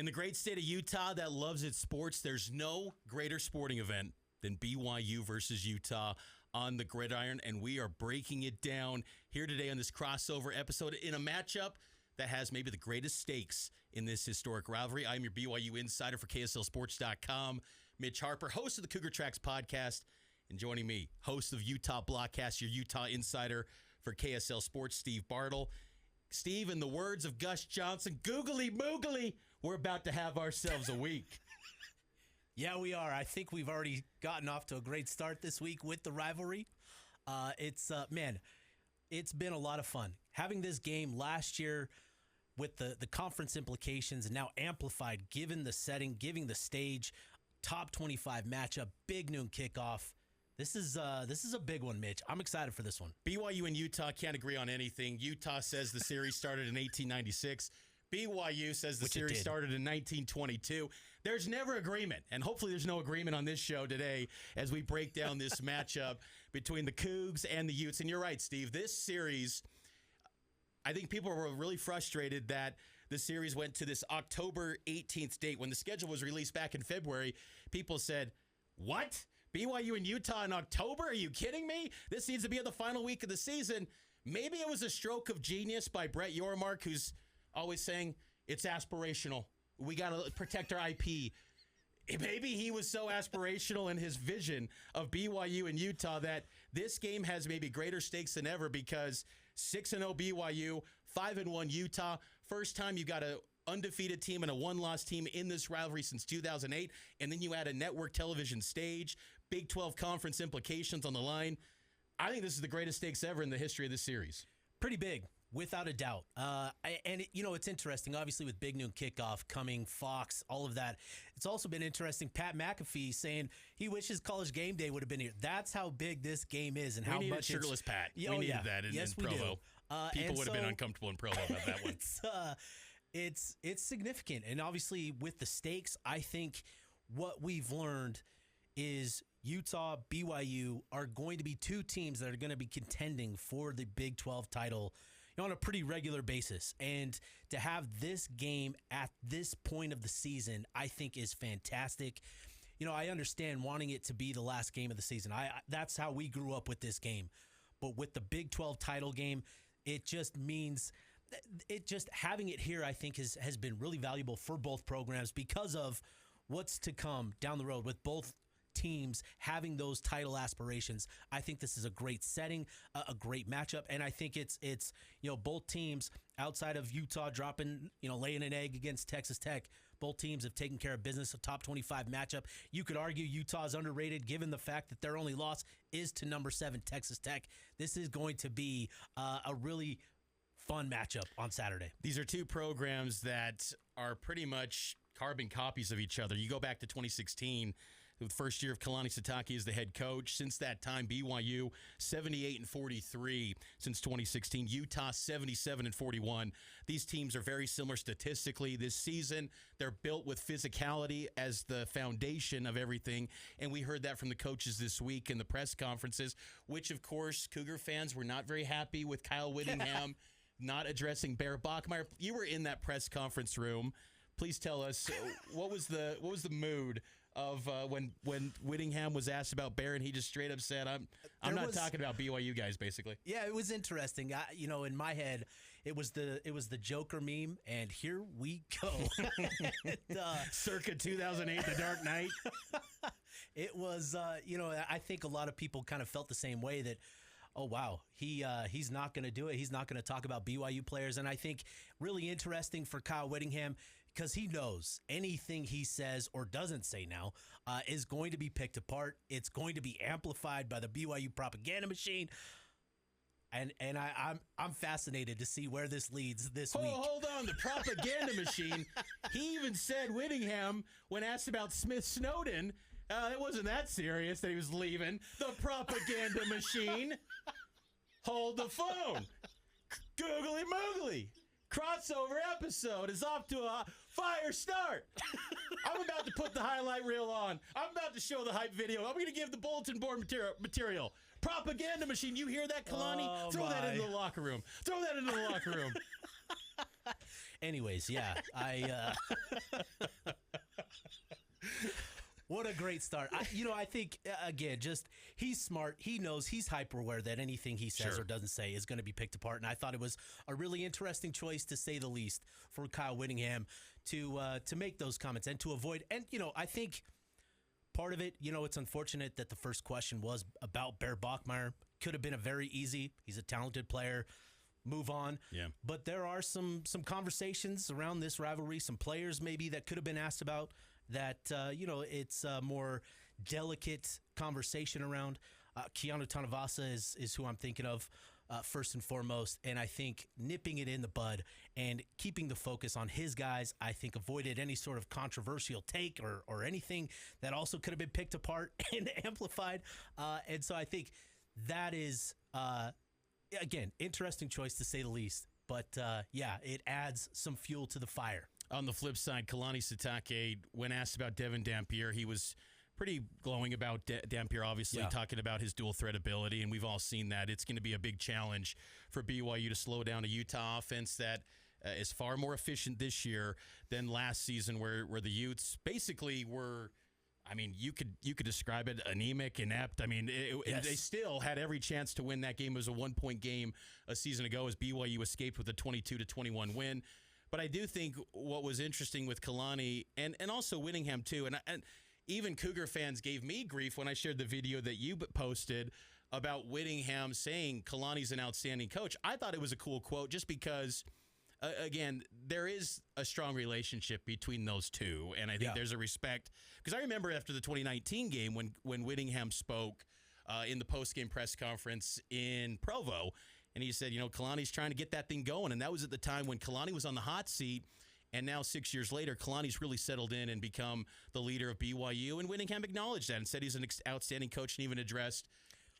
In the great state of Utah that loves its sports, there's no greater sporting event than BYU versus Utah on the gridiron, and we are breaking it down here today on this crossover episode in a matchup that has maybe the greatest stakes in this historic rivalry. I'm your BYU insider for KSLSports.com, Mitch Harper, host of the Cougar Tracks podcast, and joining me, host of Utah Blockcast, your Utah insider for KSL Sports, Steve Bartle. Steve, in the words of Gus Johnson, googly moogly, we're about to have ourselves a week. Yeah, we are. I think we've already gotten off to a great start this week with the rivalry. It's been a lot of fun. Having this game last year with the conference implications and now amplified, given the setting, giving the stage, top 25 matchup, big noon kickoff. This is a big one, Mitch. I'm excited for this one. BYU and Utah can't agree on anything. Utah says the series started in 1896. BYU says the series started in 1922. There's never agreement, and hopefully there's no agreement on this show today as we break down this matchup between the Cougs and the Utes. And you're right, Steve. This series, I think people were really frustrated that the series went to this October 18th date. When the schedule was released back in February, people said, what? BYU and Utah in October? Are you kidding me? This needs to be in the final week of the season. Maybe it was a stroke of genius by Brett Yormark, who's always saying it's aspirational. We got to protect our IP. Maybe he was so aspirational in his vision of BYU and Utah that this game has maybe greater stakes than ever because 6-0 BYU, 5-1 Utah. First time you got a undefeated team and a one-loss team in this rivalry since 2008, and then you add a network television stage, Big 12 conference implications on the line. I think this is the greatest stakes ever in the history of this series. Pretty big, without a doubt. It's interesting, obviously, with Big Noon Kickoff coming, Fox, all of that. It's also been interesting, Pat McAfee saying he wishes College Game Day would have been here. That's how big this game is and how much shirtless Pat. We needed that in Provo. People would have been uncomfortable in Provo about that one. It's significant. And obviously with the stakes, I think what we've learned is Utah, BYU are going to be two teams that are going to be contending for the Big 12 title on a pretty regular basis. And to have this game at this point of the season, I think is fantastic. I understand wanting it to be the last game of the season. That's how we grew up with this game. But with the Big 12 title game, it just means having it here, I think, has been really valuable for both programs because of what's to come down the road with both teams having those title aspirations. I think this is a great setting, a great matchup, and I think it's both teams outside of Utah dropping, laying an egg against Texas Tech. Both teams have taken care of business. A top 25 matchup. You could argue Utah is underrated given the fact that their only loss is to number 7 Texas Tech. This is going to be a really fun matchup on Saturday. These are two programs that are pretty much carbon copies of each other. You go back to 2016, the first year of Kalani Sitake as the head coach. Since that time, BYU 78-43 since 2016. Utah 77-41. These teams are very similar statistically this season. They're built with physicality as the foundation of everything, and we heard that from the coaches this week in the press conferences, which, of course, Cougar fans were not very happy with Kyle Whittingham not addressing Bear Bachmeier. You were in that press conference room. Please tell us what was the mood of when Whittingham was asked about Bear and he just straight up said, "I'm not talking about BYU guys." Basically, yeah, it was interesting. In my head, it was the Joker meme, and here we go. Circa 2008, The Dark Knight. It was, I think a lot of people kind of felt the same way that. Oh, wow. He's not going to do it. He's not going to talk about BYU players. And I think really interesting for Kyle Whittingham because he knows anything he says or doesn't say now is going to be picked apart. It's going to be amplified by the BYU propaganda machine. And I'm fascinated to see where this leads this week. Hold on. The propaganda machine. He even said Whittingham, when asked about Smith Snowden, it wasn't that serious that he was leaving. The propaganda machine. Hold the phone. Googly moogly. Crossover episode is off to a fire start. I'm about to put the highlight reel on. I'm about to show the hype video. I'm going to give the bulletin board material. Propaganda machine. You hear that, Kalani? Throw that into the locker room. Throw that into the locker room. Anyways, yeah, what a great start. I think, again, just he's smart. He knows, he's hyper-aware that anything he says or doesn't say is going to be picked apart. And I thought it was a really interesting choice, to say the least, for Kyle Whittingham to make those comments and to avoid. And, I think part of it, it's unfortunate that the first question was about Bear Bachmeier. Could have been a very easy. He's a talented player. Move on. Yeah. But there are some conversations around this rivalry, some players maybe that could have been asked about that, it's a more delicate conversation around. Keanu Tanavasa is who I'm thinking of first and foremost. And I think nipping it in the bud and keeping the focus on his guys, I think avoided any sort of controversial take or anything that also could have been picked apart and amplified. And so I think that is, again, interesting choice to say the least. But, it adds some fuel to the fire. On the flip side, Kalani Sitake, when asked about Devin Dampier, he was pretty glowing about Dampier, obviously, talking about his dual threat ability, and we've all seen that. It's going to be a big challenge for BYU to slow down a Utah offense that is far more efficient this year than last season, where the Utes basically were, you could describe it anemic, inept. They still had every chance to win that game. It was a 1-point game a season ago as BYU escaped with a 22-21 win. But I do think what was interesting with Kalani and also Whittingham too, and even Cougar fans gave me grief when I shared the video that you posted about Whittingham saying Kalani's an outstanding coach. I thought it was a cool quote just because, again, there is a strong relationship between those two, and I think there's a respect. Because I remember after the 2019 game when Whittingham spoke in the post-game press conference in Provo, and he said, Kalani's trying to get that thing going. And that was at the time when Kalani was on the hot seat. And now 6 years later, Kalani's really settled in and become the leader of BYU. And Whittingham acknowledged that and said he's an outstanding coach and even addressed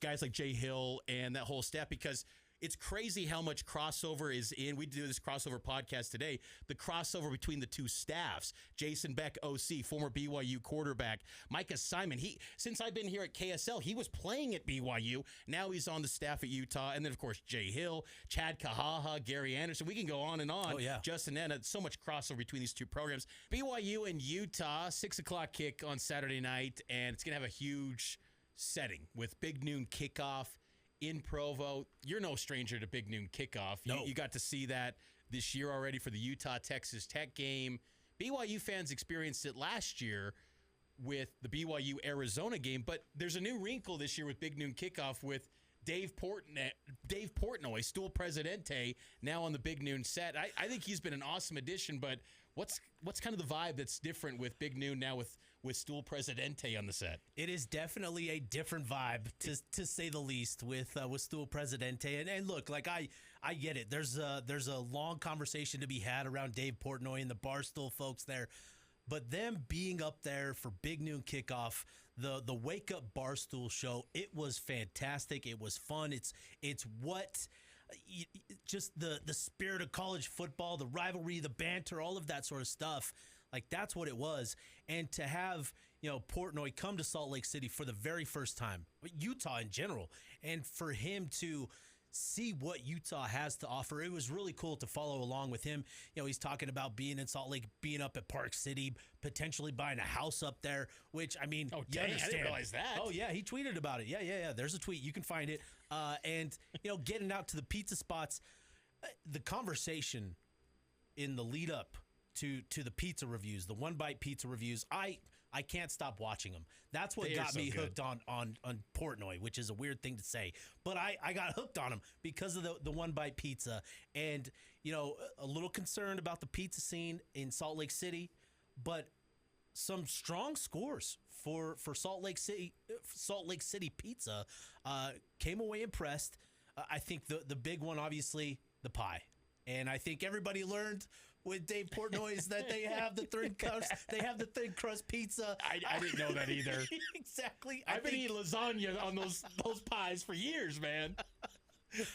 guys like Jay Hill and that whole staff, because it's crazy how much crossover is in. We do this crossover podcast today. The crossover between the two staffs. Jason Beck, OC, former BYU quarterback. Micah Simon, since I've been here at KSL, he was playing at BYU. Now he's on the staff at Utah. And then, of course, Jay Hill, Chad Kahaha, Gary Anderson. We can go on and on. Oh, yeah. Justin Enna. So much crossover between these two programs. BYU and Utah, 6 o'clock kick on Saturday night. And it's going to have a huge setting with big noon kickoff in Provo. You're no stranger to Big Noon Kickoff. No. You got to see that this year already for the Utah-Texas Tech game. BYU fans experienced it last year with the BYU-Arizona game, but there's a new wrinkle this year with Big Noon Kickoff with Dave Portnoy, Stool Presidente, now on the Big Noon set. I think he's been an awesome addition, but what's kind of the vibe that's different with Big Noon now with Stool Presidente on the set? It is definitely a different vibe, to say the least, with Stool Presidente. And look, like I get it. There's a long conversation to be had around Dave Portnoy and the Barstool folks there. But them being up there for Big Noon Kickoff, the Wake Up Barstool show, it was fantastic. It was fun. It's what just the spirit of college football, the rivalry, the banter, all of that sort of stuff. Like, that's what it was. And to have, Portnoy come to Salt Lake City for the very first time, Utah in general, and for him to see what Utah has to offer, it was really cool to follow along with him. He's talking about being in Salt Lake, being up at Park City, potentially buying a house up there, which, oh, dang, I didn't realize that. Oh, yeah, he tweeted about it. Yeah. There's a tweet. You can find it. And, getting out to the pizza spots, the conversation in the lead up to the pizza reviews, the One Bite pizza reviews, I can't stop watching them. That's what got me hooked on Portnoy, which is a weird thing to say. But I got hooked on him because of the One Bite pizza. And, a little concerned about the pizza scene in Salt Lake City, but some strong scores for Salt Lake City pizza. Came away impressed. I think the big one, obviously, the pie. And I think everybody learned with Dave Portnoy is that they have the thin crust. They have the thin crust pizza. I didn't know that either. Exactly. I've been eating lasagna on those pies for years, man.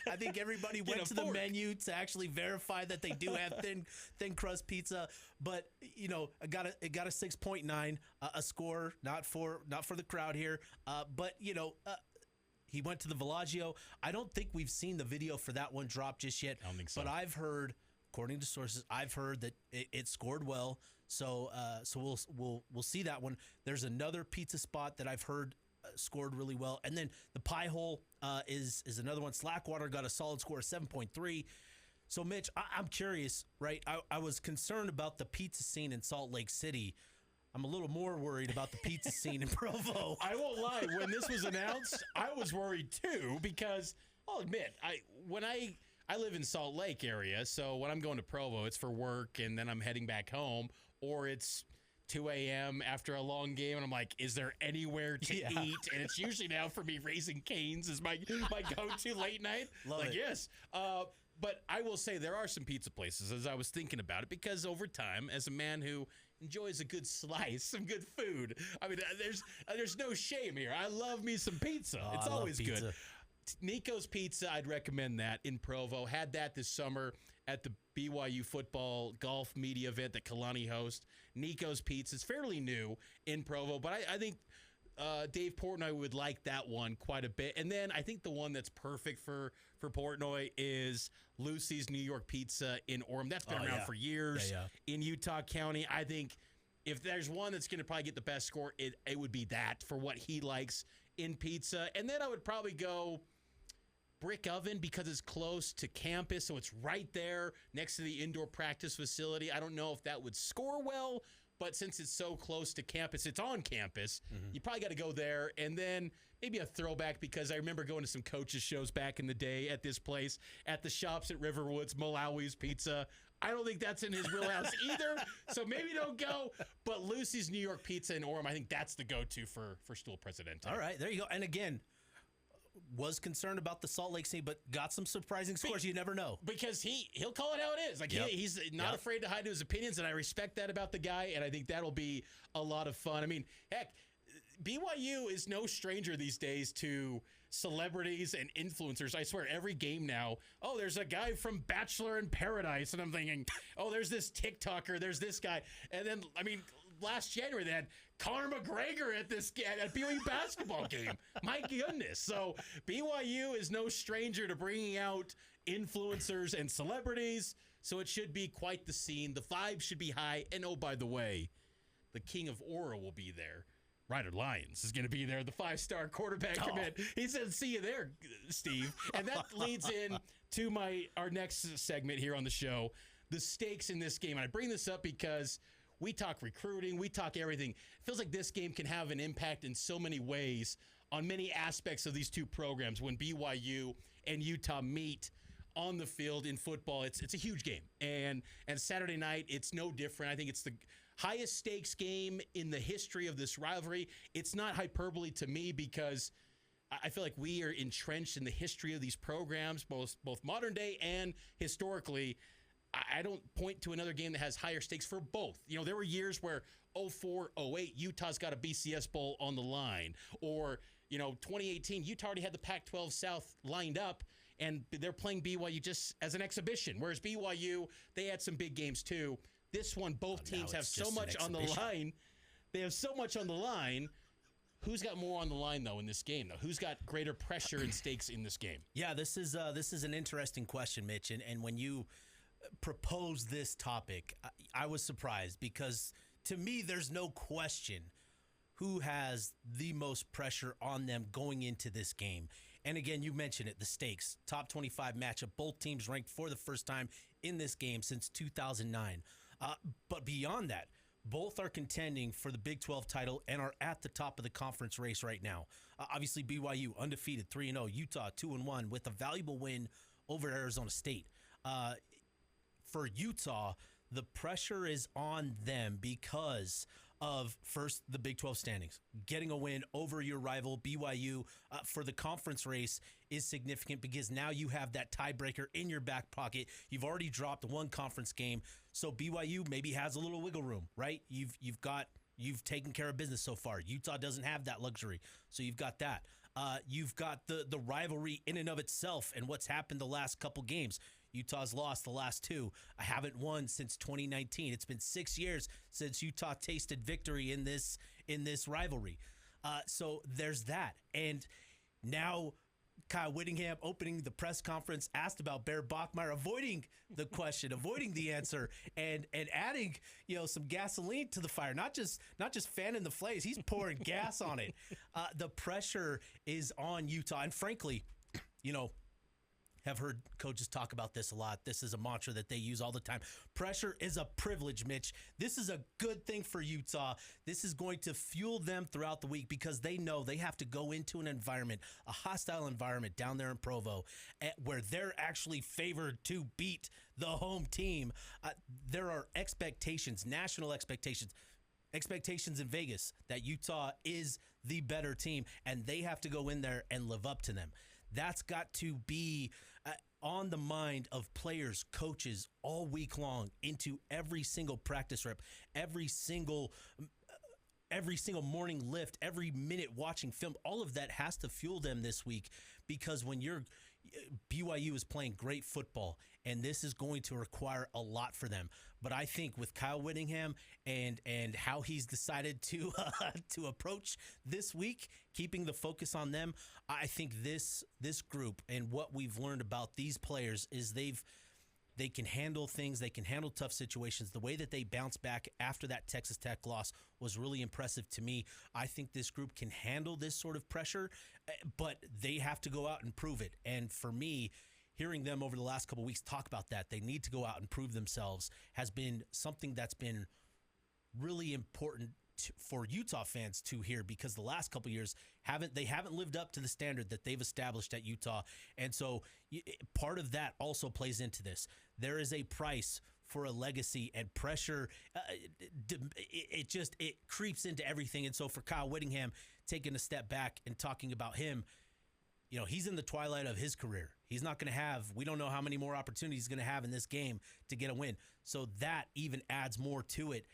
I think everybody went to the menu to actually verify that they do have thin crust pizza. But it got a 6.9, a score not for the crowd here. But he went to the Villaggio. I don't think we've seen the video for that one drop just yet. I don't think so. But I've heard according to sources, I've heard that it scored well. So we'll see that one. There's another pizza spot that I've heard scored really well, and then the Pie Hole is another one. Slackwater got a solid score of 7.3. So Mitch, I'm curious, right? I was concerned about the pizza scene in Salt Lake City. I'm a little more worried about the pizza scene in Provo. I won't lie. When this was announced, I was worried too because I'll admit, I live in Salt Lake area, so when I'm going to Provo, it's for work, and then I'm heading back home, or it's 2 a.m. after a long game, and I'm like, is there anywhere to eat? And it's usually now for me, Raising Cane's is my go-to late night. Love it. Yes. But I will say there are some pizza places, as I was thinking about it, because over time, as a man who enjoys a good slice, some good food, I mean, there's no shame here. I love me some pizza. It's always good. Nico's Pizza, I'd recommend that in Provo. Had that this summer at the BYU football golf media event that Kalani hosts. Nico's Pizza is fairly new in Provo, but I think Dave Portnoy would like that one quite a bit. And then I think the one that's perfect for Portnoy is Lucy's New York Pizza in Orem. That's been around for years in Utah County. I think if there's one that's going to probably get the best score, it would be that for what he likes in pizza. And then I would probably go Brick Oven because it's close to campus, so it's right there next to the indoor practice facility. I don't know if that would score well, but since it's so close to campus, it's on campus, you probably got to go there. And then maybe a throwback, because I remember going to some coaches' shows back in the day at this place, at the shops at Riverwoods, Malawi's Pizza. I don't think that's in his wheelhouse either, so maybe don't go. But Lucy's New York Pizza in Orem, I think that's the go-to for Stool Presidente. All right, there you go. And again, was concerned about the Salt Lake scene, but got some surprising scores. You never know. Because he'll call it how it is. Like he's not afraid to hide his opinions, and I respect that about the guy, and I think that'll be a lot of fun. I mean, heck, BYU is no stranger these days to celebrities and influencers. I swear, every game now, there's a guy from Bachelor in Paradise, and I'm thinking, there's this TikToker, there's this guy. And then, I mean, last January they had Conor McGregor at BYU basketball game. My goodness. So BYU is no stranger to bringing out influencers and celebrities, so it should be quite the scene. The vibe should be high. And by the way, the king of Aura will be there. Ryder Lyons is going to be there, the 5-star quarterback commit. He said, see you there, Steve. And that leads in to our next segment here on the show, the stakes in this game. And I bring this up because we talk recruiting, we talk everything. It feels like this game can have an impact in so many ways on many aspects of these two programs. When BYU and Utah meet on the field in football, it's a huge game. And Saturday night, it's no different. I think it's the highest stakes game in the history of this rivalry. It's not hyperbole to me, because I feel like we are entrenched in the history of these programs, both modern day and historically. I don't point to another game that has higher stakes for both. You know, there were years where 04, 08, Utah's got a BCS Bowl on the line. Or, 2018, Utah already had the Pac-12 South lined up, and they're playing BYU just as an exhibition. Whereas BYU, they had some big games too. This one, both teams have so much on the line. They have so much on the line. Who's got more on the line, though, in this game, though? Who's got greater pressure and stakes in this game? Yeah, this is an interesting question, Mitch. And when you proposed this topic, I was surprised, because to me, there's no question who has the most pressure on them going into this game. And again, you mentioned it, the stakes. Top 25 matchup. Both teams ranked for the first time in this game since 2009. But beyond that, both are contending for the Big 12 title and are at the top of the conference race right now. Obviously, BYU undefeated 3-0, Utah 2-1 with a valuable win over Arizona State. For Utah, the pressure is on them because of, first, the Big 12 standings. Getting a win over your rival BYU for the conference race is significant, because now you have that tiebreaker in your back pocket. You've already dropped one conference game, so BYU maybe has a little wiggle room, right? You've taken care of business so far. Utah doesn't have that luxury, so you've got that. You've got the rivalry in and of itself and what's happened the last couple games. Utah's lost the last two. I haven't won since 2019. It's been 6 years since Utah tasted victory in this rivalry. So there's that. And now Kyle Whittingham opening the press conference, asked about Bear Bachmeier, avoiding the question, avoiding the answer, and adding some gasoline to the fire. Not just fanning the flames, he's pouring gas on it. The pressure is on Utah, and frankly, have heard coaches talk about this a lot. This is a mantra that they use all the time. Pressure is a privilege, Mitch. This is a good thing for Utah. This is going to fuel them throughout the week because they know they have to go into an environment, a hostile environment down there in Provo, where they're actually favored to beat the home team. There are expectations, national expectations in Vegas that Utah is the better team, and they have to go in there and live up to them. That's got to be on the mind of players, coaches all week long, into every single practice rep, every single morning lift, every minute watching film. All of that has to fuel them this week, because when BYU is playing great football, and this is going to require a lot for them. But I think with Kyle Whittingham and how he's decided to approach this week, keeping the focus on them, I think this group and what we've learned about these players is they can handle things, they can handle tough situations. The way that they bounced back after that Texas Tech loss was really impressive to me. I think this group can handle this sort of pressure, but they have to go out and prove it. And for me, hearing them over the last couple of weeks talk about that, they need to go out and prove themselves, has been something that's been really important for Utah fans to hear, because the last couple of years they haven't lived up to the standard that they've established at Utah. And so part of that also plays into this. There is a price for a legacy, and pressure, it creeps into everything. And so for Kyle Whittingham, taking a step back and talking about him, he's in the twilight of his career. He's not going to we don't know how many more opportunities he's going to have in this game to get a win. So that even adds more to it.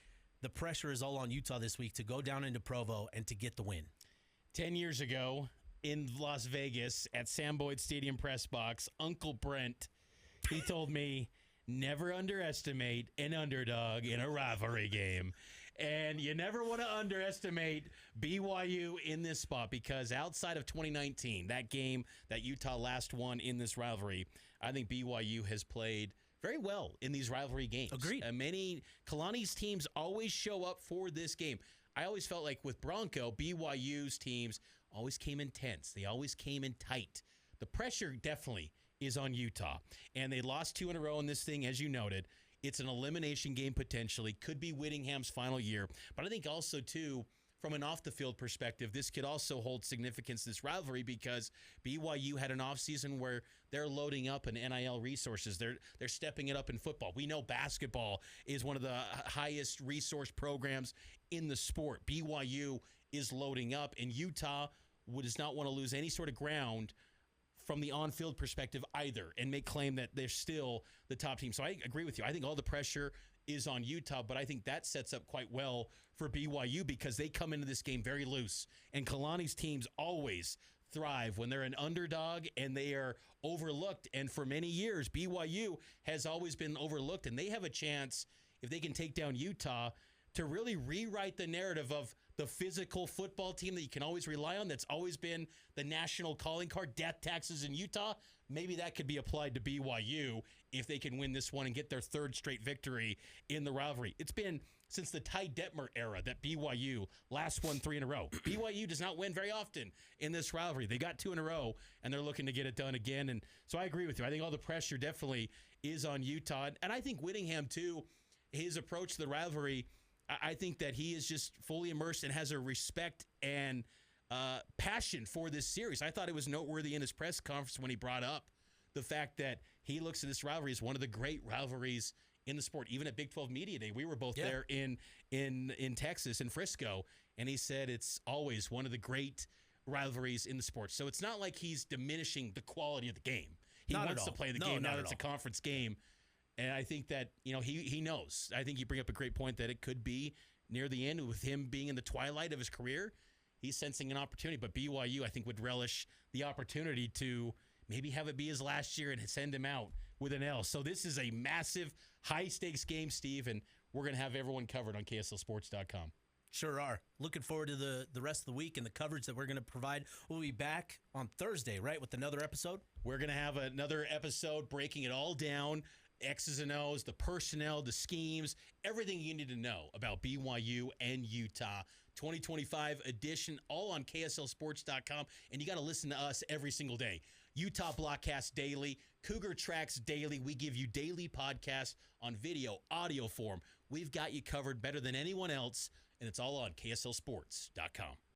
The pressure is all on Utah this week to go down into Provo and to get the win. 10 years ago in Las Vegas at Sam Boyd Stadium press box, Uncle Brent, he told me, never underestimate an underdog in a rivalry game. And you never want to underestimate BYU in this spot, because outside of 2019, that game that Utah last won in this rivalry, I think BYU has played very well in these rivalry games. Agreed. Many Kalani's teams always show up for this game. I always felt like with Bronco, BYU's teams always came in tense. They always came in tight. The pressure definitely is on Utah. And they lost 2 in a row in this thing, as you noted. It's an elimination game potentially. Could be Whittingham's final year. But I think also, too, from an off-the-field perspective, this could also hold significance, this rivalry, because BYU had an offseason where they're loading up in NIL resources. They're stepping it up in football. We know basketball is one of the highest resource programs in the sport. BYU is loading up, and Utah does not want to lose any sort of ground from the on-field perspective either, and make claim that they're still the top team. So I agree with you. I think all the pressure is on Utah, but I think that sets up quite well for BYU, because they come into this game very loose. And Kalani's teams always thrive when they're an underdog and they are overlooked. And for many years, BYU has always been overlooked, and they have a chance, if they can take down Utah, to really rewrite the narrative of the physical football team that you can always rely on. That's always been the national calling card, death taxes in Utah. Maybe that could be applied to BYU if they can win this one and get their 3rd straight victory in the rivalry. It's been since the Ty Detmer era that BYU last won 3 in a row. BYU does not win very often in this rivalry. They got 2 in a row, and they're looking to get it done again. And so I agree with you. I think all the pressure definitely is on Utah. And I think Whittingham, too, his approach to the rivalry, I think that he is just fully immersed and has a respect and passion for this series. I thought it was noteworthy in his press conference when he brought up the fact that he looks at this rivalry as one of the great rivalries in the sport. Even at Big 12 Media Day, we were both there in Texas, in Frisco, and he said it's always one of the great rivalries in the sport. So it's not like he's diminishing the quality of the game. He wants to play the game now that it's a conference game. And I think that, he knows. I think you bring up a great point that it could be near the end with him being in the twilight of his career. He's sensing an opportunity. But BYU, I think, would relish the opportunity to maybe have it be his last year and send him out with an L. So this is a massive, high-stakes game, Steve, and we're going to have everyone covered on KSLSports.com. Sure are. Looking forward to the rest of the week and the coverage that we're going to provide. We'll be back on Thursday, right, with another episode? We're going to have another episode breaking it all down, X's and O's, the personnel, the schemes, everything you need to know about BYU and Utah. 2025 edition, all on KSLSports.com. And you got to listen to us every single day. Utah Blockcast Daily, Cougar Tracks Daily. We give you daily podcasts on video, audio form. We've got you covered better than anyone else, and it's all on KSLSports.com.